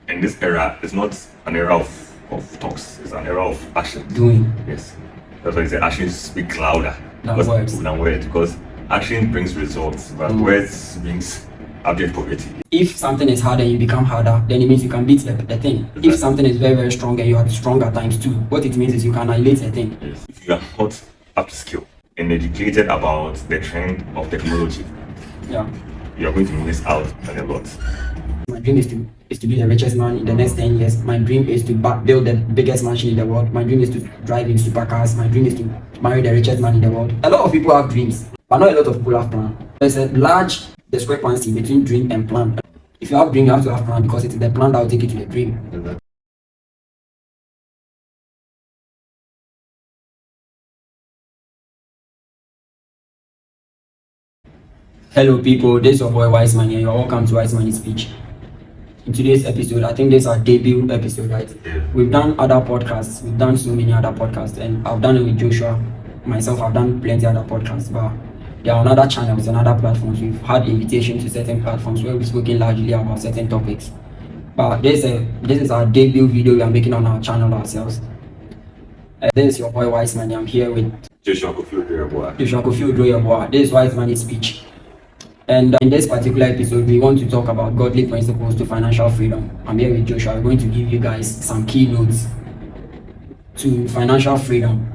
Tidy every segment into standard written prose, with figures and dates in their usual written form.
And this era is not an era of talks, it's an era of action. Doing. Yes. That's why I say actions speak louder than words, because action brings results, but words brings abject poverty. If something is harder, you become harder, then it means you can beat the thing. Exactly. If something is very, very strong and you are stronger times two, what it means is you can annihilate the thing. Yes. If you are not up to skill and educated about the trend of technology, you are going to miss out on a lot. My dream is to be the richest man in the next 10 years. My dream is to build the biggest mansion in the world. My dream is to drive in supercars. My dream is to marry the richest man in the world. A lot of people have dreams, but not a lot of people have plans. There's a large discrepancy between dream and plan. If you have dream, you have to have plan, because it is the plan that will take you to the dream. Hello people, this is your boy WiseMoney and you're welcome to WiseMoney Speech. In today's episode, I think this is our debut episode, right? We've done other podcasts, we've done so many other podcasts, and I've done it with Joshua. Myself, I've done plenty other podcasts, but there are on other channels and other platforms. We've had invitations to certain platforms where we've spoken largely about certain topics. But this is our debut video we are making on our channel ourselves. This is your boy WiseMoney. I'm here with Joshua Kofi. This is WiseMoney Speech. And in this particular episode, we want to talk about godly principles to financial freedom. I'm here with Joshua. We're going to give you guys some keynotes to financial freedom,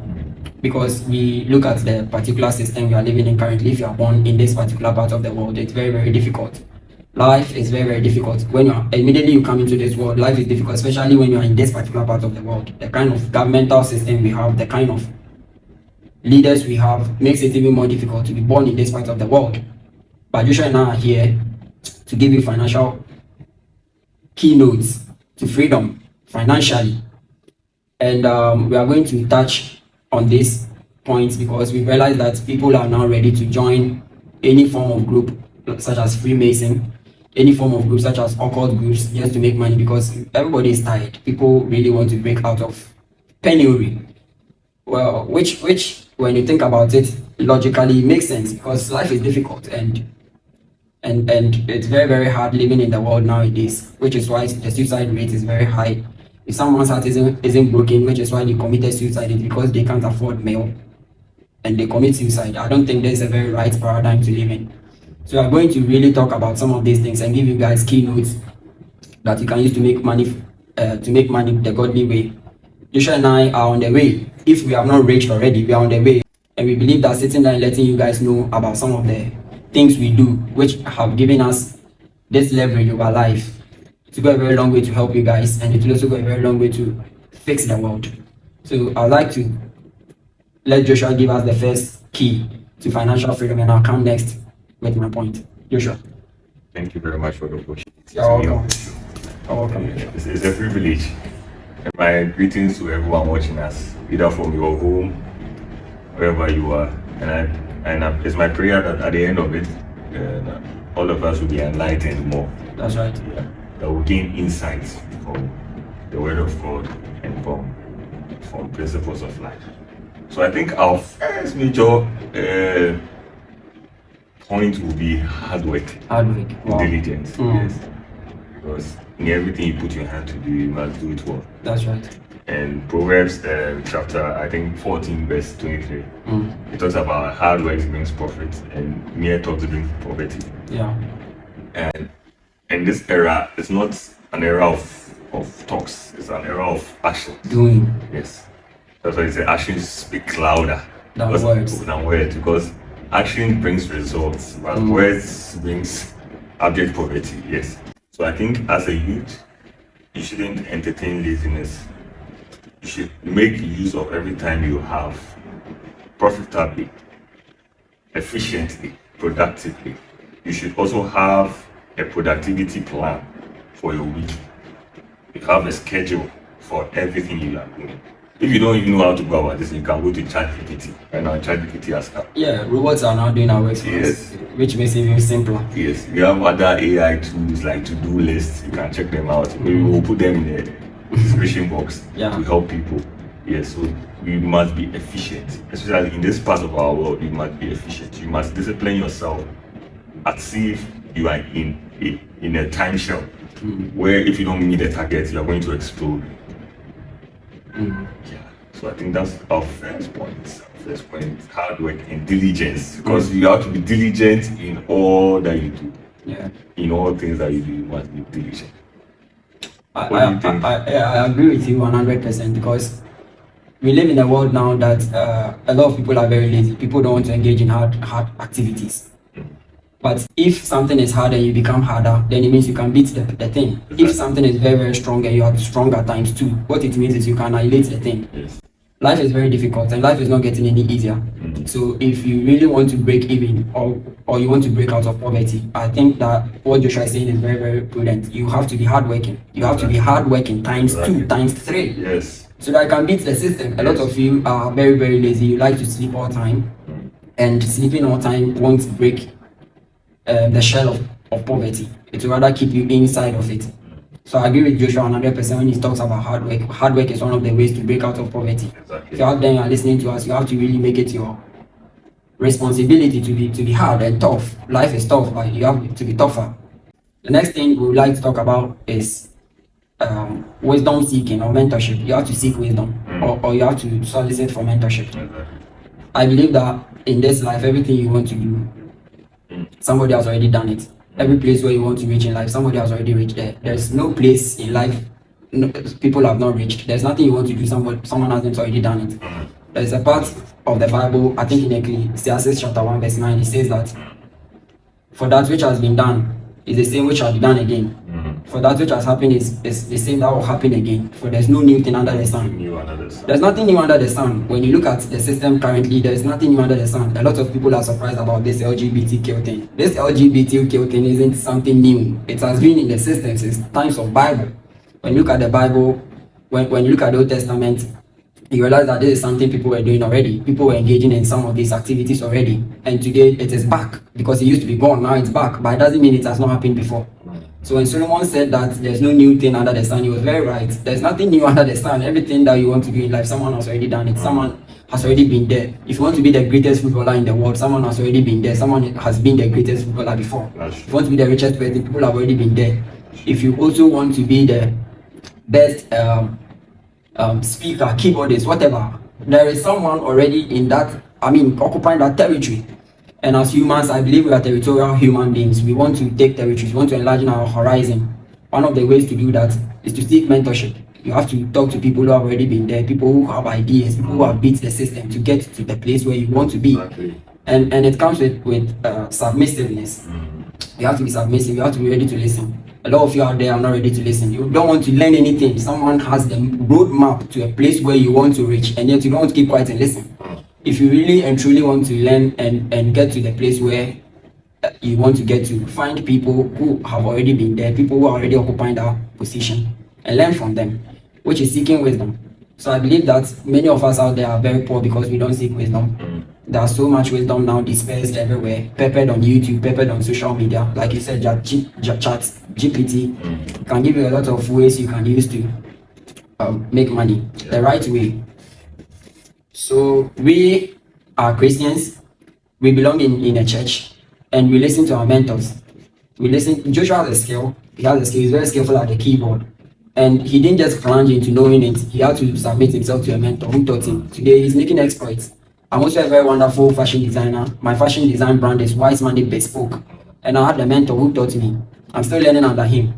because we look at the particular system we are living in currently. If you are born in this particular part of the world, it's very, very difficult. Life is very, very difficult. When immediately you come into this world, life is difficult, especially when you are in this particular part of the world. The kind of governmental system we have, the kind of leaders we have, makes it even more difficult to be born in this part of the world. But Joshua and I are here to give you financial keynotes to freedom financially. And we are going to touch on these points because we realize that people are now ready to join any form of group, such as Freemason, any form of group such as occult groups, just to make money, because everybody is tired. People really want to break out of penury. Well, which when you think about it logically makes sense, because life is difficult and it's very, very hard living in the world nowadays, which is why the suicide rate is very high. If someone's heart isn't broken, which is why they committed suicide, it's because they can't afford meal and they commit suicide. I don't think there's a very right paradigm to live in. So I'm going to really talk about some of these things and give you guys keynotes that you can use to make money the godly way. Joshua and I are on the way. If we have not reached already, we are on the way. And we believe that sitting down and letting you guys know about some of the things we do, which have given us this leverage over life, to go a very long way to help you guys, and it will also go a very long way to fix the world. So I'd like to let Joshua give us the first key to financial freedom, and I'll come next with my point. Joshua. Thank you very much for the opportunity. You're welcome. It's a privilege. And my greetings to everyone watching us, either from your home, wherever you are. And it's my prayer that at the end of it, all of us will be enlightened more. That's right. That will gain insights from the Word of God and from principles of life. So I think our first major point will be hard work. Wow. Diligence. Yes. Because in everything you put your hand to do, you must do it well. That's right. And Proverbs chapter, I think 14 verse 23, it talks about hard work brings profit and mere talks bring poverty. Yeah. And this era is not an era of talks, it's an era of action. Doing. Yes. That's why I say actions speak louder than words. Because action brings results, but words brings abject poverty. Yes. So I think as a youth, you shouldn't entertain laziness. You should make use of every time you have profitably, efficiently, productively. You should also have a productivity plan for your week. You have a schedule for everything you are doing. If you don't even know how to go about this, you can go to ChatGPT. Right now, ChatGPT has come. Yeah, robots are now doing our work for us, which makes it even simpler. Yes, we have other AI tools like to-do lists. You can check them out. Maybe we'll put them in the description box to help people. Yes, so we must be efficient. Especially in this part of our world, you must be efficient. You must discipline yourself as if you are in a time shell. where if you don't meet the target, you're going to explode. Yeah. So I think that's our first point. First point, hard work and diligence, because you have to be diligent in all that you do. Yeah. In all things that you do, you must be diligent. I What do you think? I agree with you 100% because we live in a world now that a lot of people are very lazy. People don't want to engage in hard activities. But if something is hard and you become harder, then it means you can beat the thing. Exactly. If something is very, very strong and you are strong at times too, what it means is you can annihilate the thing. Yes. Life is very difficult and life is not getting any easier. So if you really want to break even or you want to break out of poverty, I think that what Joshua is saying is very, very prudent. You have to be hardworking. You have to be hardworking times 2, times 3. Yes. So that I can beat the system. A lot of you are very, very lazy. You like to sleep all time. And sleeping all time won't break the shell of poverty. It will rather keep you inside of it. So I agree with Joshua 100% when he talks about hard work. Hard work is one of the ways to break out of poverty. Exactly. If you're out there and you're listening to us, you have to really make it your responsibility to be hard and tough. Life is tough, but you have to be tougher. The next thing we would like to talk about is wisdom seeking or mentorship. You have to seek wisdom or you have to solicit for mentorship. Exactly. I believe that in this life, everything you want to do, somebody has already done it. Every place where you want to reach in life, somebody has already reached there. There's no place in life people have not reached. There's nothing you want to do, someone hasn't already done it. There's a part of the Bible, I think in Ecclesiastes chapter 1 verse 9, it says that for that which has been done is the same which shall be done again. For that which has happened is the same that will happen again. For there's no new thing under the sun. There's nothing new under the sun. When you look at the system currently, there's nothing new under the sun. A lot of people are surprised about this LGBTQ thing. This LGBTQ thing isn't something new. It has been in the system since times of Bible. When you look at the Bible, when you look at the Old Testament, you realize that this is something people were doing already. People were engaging in some of these activities already. And today it is back because it used to be gone. Now it's back. But it doesn't mean it has not happened before. So when Solomon said that there's no new thing under the sun, he was very right. There's nothing new under the sun. Everything that you want to do in life, someone has already done it. Someone has already been there. If you want to be the greatest footballer in the world, someone has already been there. Someone has been the greatest footballer before. If you want to be the richest person, people have already been there. If you also want to be the best speaker, keyboardist, whatever, there is someone already in that, occupying that territory. And as humans, I believe we are territorial human beings. We want to take territories, we want to enlarge our horizon. One of the ways to do that is to seek mentorship. You have to talk to people who have already been there, people who have ideas, people who have beat the system to get to the place where you want to be. Exactly. And it comes with submissiveness. You have to be submissive, you have to be ready to listen. A lot of you out there are not ready to listen. You don't want to learn anything. Someone has the roadmap to a place where you want to reach, and yet you don't want to keep quiet and listen. If you really and truly want to learn and get to the place where you want to get to, find people who have already been there, people who are already occupying that position, and learn from them, which is seeking wisdom. So I believe that many of us out there are very poor because we don't seek wisdom. There's so much wisdom now dispersed everywhere, peppered on YouTube, peppered on social media. Like you said, chat GPT can give you a lot of ways you can use to make money the right way. So we are Christians, we belong in a church, and we listen to our mentors. We listen. Joshua has a skill. He has a skill. He's very skillful at the keyboard. And he didn't just plunge into knowing it. He had to submit himself to a mentor who taught him. Today he's making exploits. I'm also a very wonderful fashion designer. My fashion design brand is WiseMoney Bespoke. And I had a mentor who taught me. I'm still learning under him.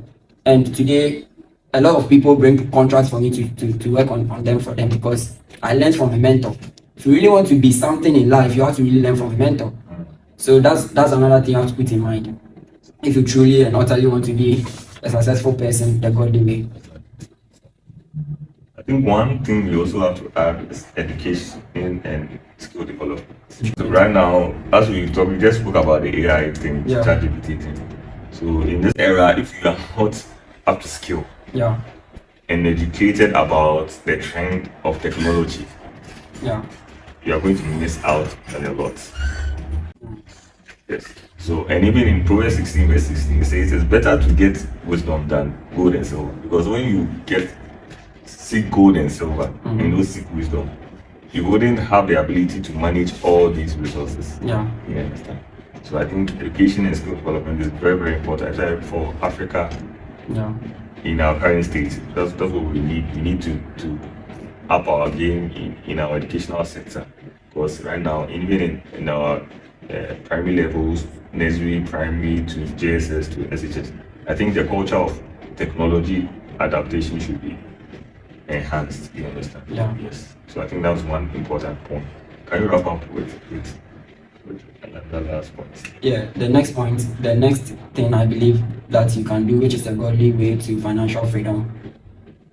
And today, a lot of people bring contracts for me to work on them for them because I learned from a mentor. If you really want to be something in life, you have to really learn from a mentor. So that's another thing you have to put in mind. If you truly and utterly want to be a successful person the godly way. I think one thing we also have to add is education and skill development. So right now, as we talk, we just spoke about the AI thing, ChatGPT thing. So in this era, if you are not up to skill and educated about the trend of technology, you are going to miss out on a lot. Yes. So, and even in Proverbs 16 verse 16, it says it's better to get wisdom than gold and silver. Because when you seek gold and silver and you don't seek wisdom, you wouldn't have the ability to manage all these resources. You understand? So I think education and skill development is very, very important for Africa Yeah. in our current state. That's what we need. We need to up our game in our educational sector, because right now, even in our primary levels, nursery, primary to JSS to SHS, I think the culture of technology adaptation should be enhanced. You understand? Yeah. Yes. So I think that's one important point. Can you wrap up with the last point? Yeah, the next thing I believe that you can do, which is a godly way to financial freedom,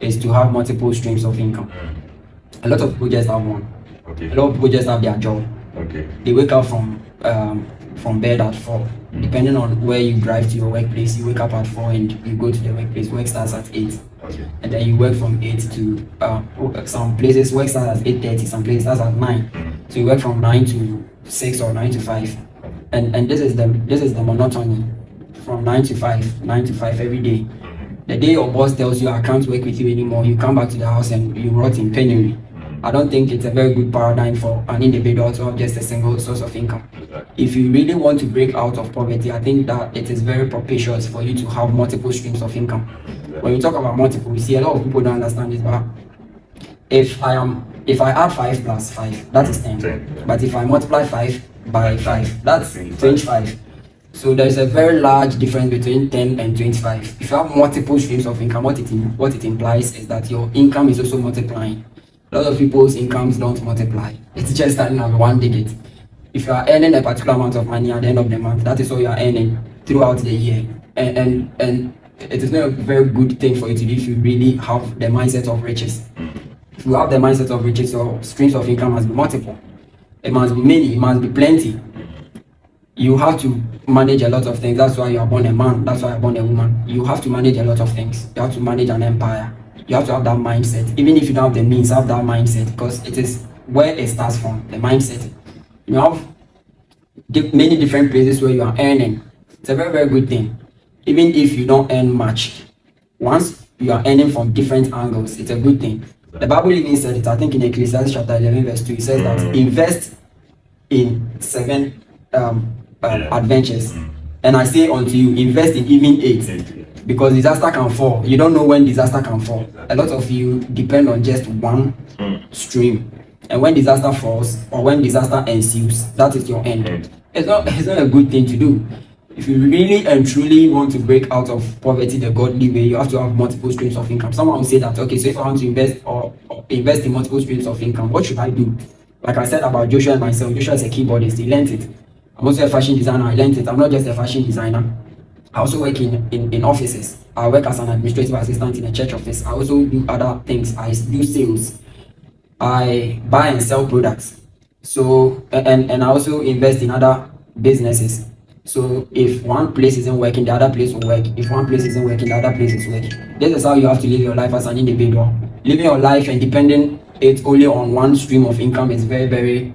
is to have multiple streams of income. A lot of people just have one. Okay. A lot of people just have their job. Okay. They wake up from bed at 4. Depending on where you drive to your workplace, you wake up at 4 and you go to the workplace. Work starts at 8. Okay. And then you work from 8 to some places work starts at 8:30, some places starts at 9. So you work from 9 to 6 or 9 to 5. And this is the monotony from 9 to 5 every day. The day your boss tells you I can't work with you anymore, you come back to the house and you rot in penury. I don't think it's a very good paradigm for an individual to have just a single source of income. If you really want to break out of poverty, I think that it is very propitious for you to have multiple streams of income. When we talk about multiple, we see a lot of people don't understand this, but if I add 5 plus 5, that is 10. But if I multiply 5 by 5, that's 25. So there's a very large difference between 10 and 25. If you have multiple streams of income, what it implies is that your income is also multiplying. A lot of people's incomes don't multiply. It's just starting at one digit. If you are earning a particular amount of money at the end of the month, that is all you are earning throughout the year. And it is not a very good thing for you to do if you really have the mindset of riches. If you have the mindset of riches, your streams of income must be multiple. It must be many, it must be plenty. You have to manage a lot of things. That's why you are born a man. That's why you are born a woman. You have to manage a lot of things. You have to manage an empire. You have to have that mindset. Even if you don't have the means, have that mindset, because it is where it starts from, the mindset. You have many different places where you are earning. It's a very, very good thing. Even if you don't earn much, once you are earning from different angles, it's a good thing. The Bible even said it, I think in Ecclesiastes chapter 11 verse 2, it says that invest in 7 adventures. And I say unto you, invest in even 8, because disaster can fall. You don't know when disaster can fall. A lot of you depend on just one stream, and when disaster falls or when disaster ensues, that is your end. It's not a good thing to do. If you really and truly want to break out of poverty the godly way, you have to have multiple streams of income. Someone will say that, okay, so if I want to invest or invest in multiple streams of income, what should I do? Like I said about Joshua and myself, Joshua is a keyboardist, he learned it. I'm also a fashion designer, I learned it. I'm not just a fashion designer. I also work in offices. I work as an administrative assistant in a church office. I also do other things. I do sales. I buy and sell products. So, and I also invest in other businesses. So if one place isn't working, the other place will work. If one place isn't working, the other place is working. This is how you have to live your life as an individual. Living your life and depending it only on one stream of income is very, very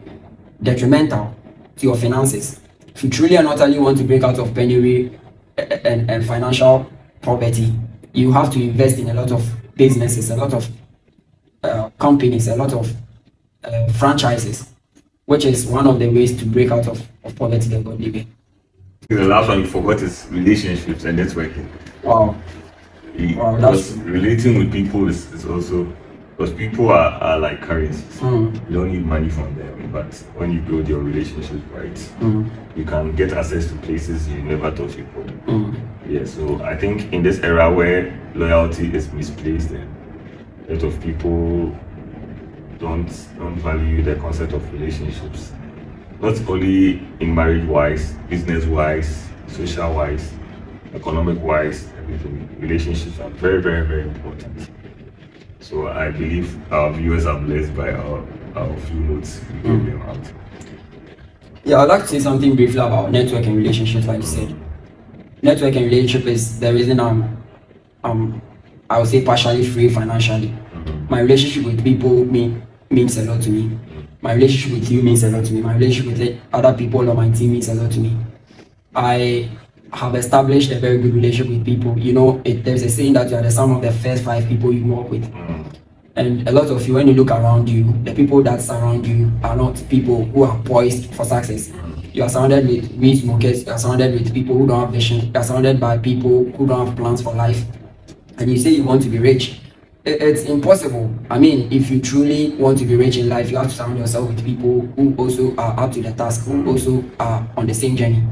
detrimental to your finances. If you truly and utterly want to break out of penury and financial poverty, you have to invest in a lot of businesses, a lot of companies, a lot of franchises, which is one of the ways to break out of poverty that God living. The last one you forgot is relationships and networking. Wow. Because relating with people is also, because people are like currencies. You don't need money from them, but when you build your relationship right, you can get access to places you never thought you could. Yeah, so I think in this era where loyalty is misplaced, a lot of people don't value the concept of relationships. Not only in marriage wise, business wise, social wise, economic wise, everything. Relationships are very, very, very important. So I believe our viewers are blessed by our few notes we gave them out. Yeah, I'd like to say something briefly about network and relationships, like you said. Network and relationship is the reason I would say partially free financially. My relationship with people means a lot to me. My relationship with you means a lot to me. My relationship with other people on my team means a lot to me. I have established a very good relationship with people. You know, there's a saying that you are the sum of the first 5 people you work with. And a lot of you, when you look around you, the people that surround you are not people who are poised for success. You are surrounded with weed smokers, you are surrounded with people who don't have vision, you are surrounded by people who don't have plans for life. and you say you want to be rich, it's impossible. I mean, if you truly want to be rich in life, you have to surround yourself with people who also are up to the task, who also are on the same journey.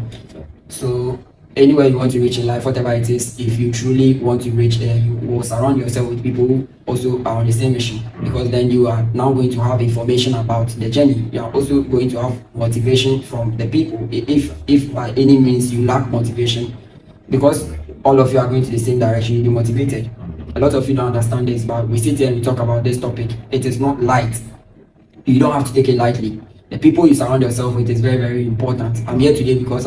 So anywhere you want to reach in life, whatever it is, if you truly want to reach there, you will surround yourself with people who also are on the same mission, because then you are now going to have information about the journey. You are also going to have motivation from the people. If by any means you lack motivation, because all of you are going to the same direction, you'll be motivated. A lot of you don't understand this, but we sit here and we talk about this topic. It is not light. You don't have to take it lightly. The people you surround yourself with is very, very important. I'm here today because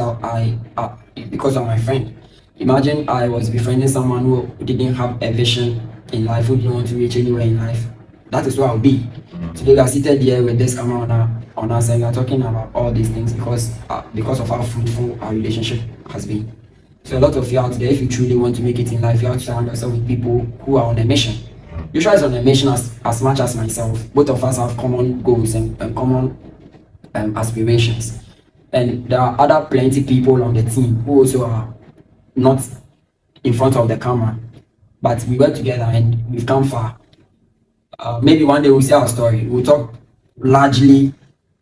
because of my friend. Imagine I was befriending someone who didn't have a vision in life, who didn't want to reach anywhere in life. That is where I'll be. Today we are seated here with this camera on us, and we are talking about all these things because of how fruitful our relationship has been. So a lot of you out there, if you truly want to make it in life, you have to surround yourself with people who are on a mission. Joshua is on a mission as much as myself. Both of us have common goals and common aspirations. And there are other plenty people on the team who also are not in front of the camera. But we work together and we've come far. Maybe one day we'll see our story. We'll talk largely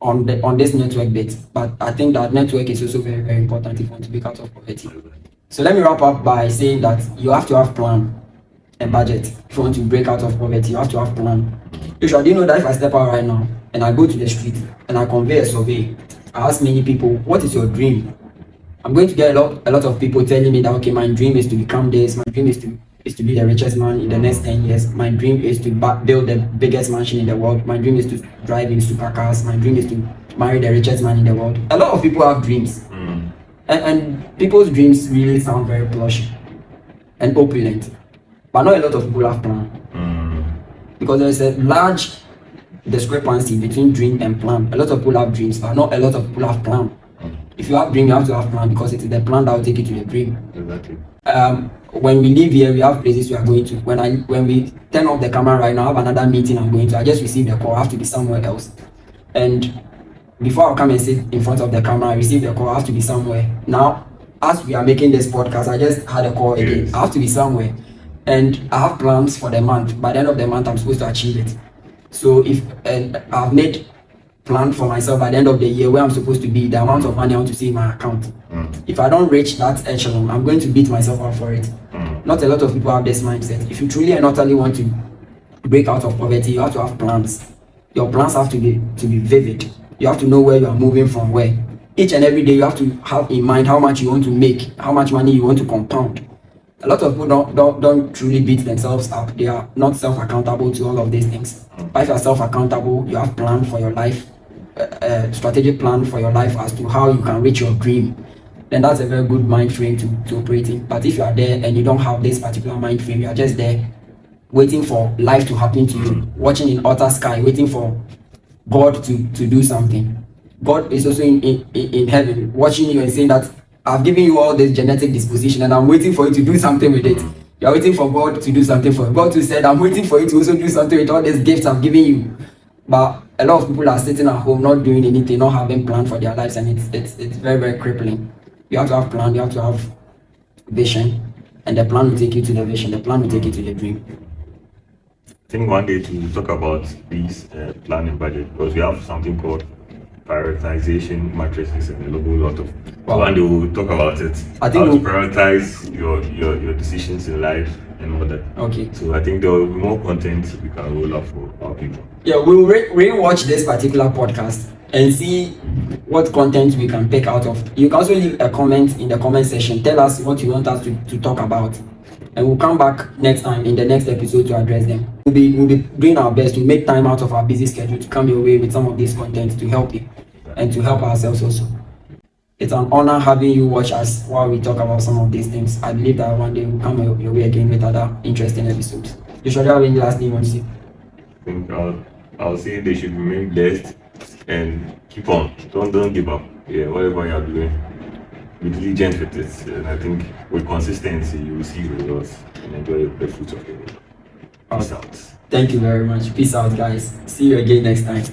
on this network bit. But I think that network is also very, very important if you want to break out of poverty. So let me wrap up by saying that you have to have plan and budget. If you want to break out of poverty, you have to have plan. Usually, do you know that if I step out right now and I go to the street and I convey a survey, I ask many people, what is your dream? I'm going to get a lot of people telling me that, okay, my dream is to become this, my dream is to be the richest man in the next 10 years, my dream is to build the biggest mansion in the world, my dream is to drive in supercars, my dream is to marry the richest man in the world. A lot of people have dreams. And people's dreams really sound very plush and opulent. But not a lot of people have plan. Because there's a large discrepancy between dream and plan. A lot of people have dreams, but not a lot of people have plan. If you have dream, you have to have plan, because it is the plan that will take you to the dream. Exactly. When we live here, we have places we are going to. When we turn off the camera right now, I have another meeting I'm going to. I just received a call. I have to be somewhere else. And before I come and sit in front of the camera, I received a call. I have to be somewhere. Now, as we are making this podcast, I just had a call again. Yes. I have to be somewhere. And I have plans for the month. By the end of the month, I'm supposed to achieve it. So I've made plan for myself by the end of the year where I'm supposed to be, the amount of money I want to see in my account. If I don't reach that echelon, I'm going to beat myself up for it. Not a lot of people have this mindset. If you truly and utterly want to break out of poverty, you have to have plans. Your plans have to be vivid. You have to know where you are moving from where. Each and every day you have to have in mind how much you want to make, how much money you want to compound. A lot of people don't truly beat themselves up. They are not self-accountable to all of these things. But if you are self-accountable, you have plan for your life, strategic plan for your life as to how you can reach your dream, then that's a very good mind frame to operate in. But if you are there and you don't have this particular mind frame, you are just there waiting for life to happen to you, watching in utter sky, waiting for God to do something. God is also in heaven watching you and saying that I've given you all this genetic disposition and I'm waiting for you to do something with it. You're waiting for God to do something for you. God too said, I'm waiting for you to also do something with all these gifts I've given you. But a lot of people are sitting at home, not doing anything, not having plan for their lives, and it's very, very crippling. You have to have plan, you have to have vision, and the plan will take you to the vision, the plan will take you to the dream. I think one day to talk about these planning budget, because we have something called prioritization matrices and a whole lot of. Wow. One day we'll talk about it. I think how to prioritize your decisions in life and all that. Okay. So I think there will be more content we can roll out for our people. Yeah, we'll re-watch this particular podcast and see what content we can pick out of. You can also leave a comment in the comment section. Tell us what you want us to talk about. And we'll come back next time in the next episode to address them. We'll be doing our best to make time out of our busy schedule to come your way with some of these content to help you and to help ourselves also. It's an honor having you watch us while we talk about some of these things. I believe that one day we'll come your way again with other interesting episodes. You should have any last thing you want to say? I think I'll say they should remain blessed and keep on. Don't give up. Yeah, whatever you are doing, be diligent with it. And I think with consistency, you will see results and enjoy the fruits of your work. Peace out. Thank you very much. Peace out, guys. See you again next time.